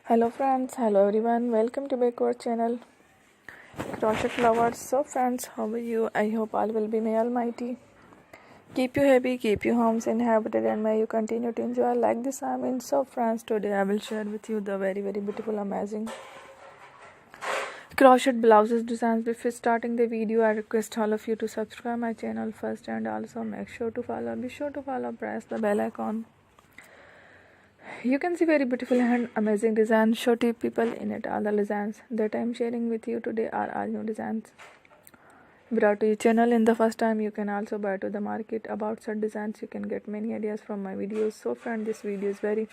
Hello friends, hello everyone, welcome to backward channel crochet lovers. So friends, how are you? I hope all will be may almighty keep you happy, keep your homes inhabited, and may you continue to enjoy like this. I mean, so friends, today I will share with you the very beautiful, amazing crochet blouses designs. Before starting the video, I request all of you to subscribe my channel first, and also be sure to follow, press the bell icon. You can see very beautiful and amazing designs. Show to people in it. All the designs that I am sharing with you today are all new designs brought to your channel in the first time. You can also buy to the market about such designs. You can get many ideas from my videos. So friend, this video is very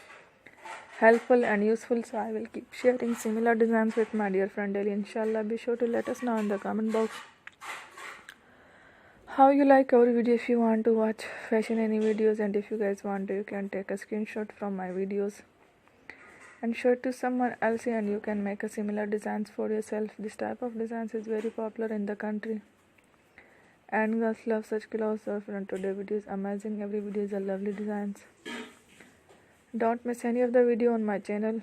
helpful and useful, so I will keep sharing similar designs with my dear friend daily, inshallah. Be sure to let us know in the comment box how you like our video. If you want to watch fashion any videos, and if you guys want to, you can take a screenshot from my videos and show it to someone else, and you can make a similar designs for yourself. This type of designs is very popular in the country, and girls love such clothes. So friend, today video is amazing. Every video is a lovely designs. Don't miss any of the video on my channel.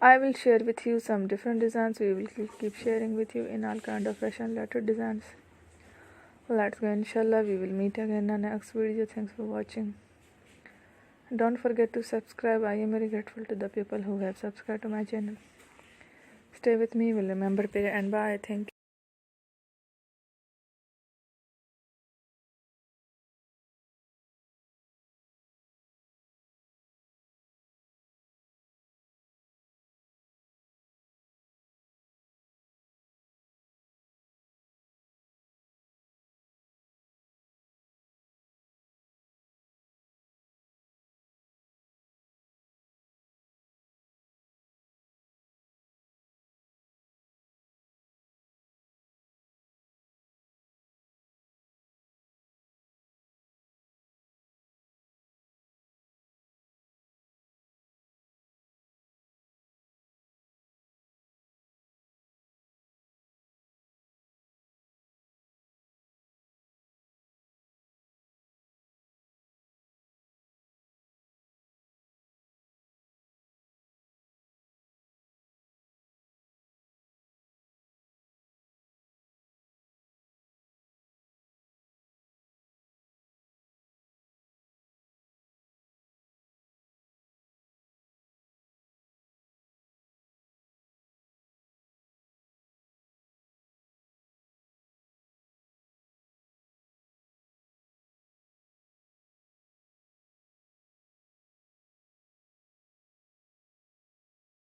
I will share with you some different designs. We will keep sharing with you in all kind of fashion related designs. Let's go, inshallah. We will meet again in the next video. Thanks for watching. Don't forget to subscribe. I am very grateful to the people who have subscribed to my channel. Stay with me. Will remember. And bye. Thank you.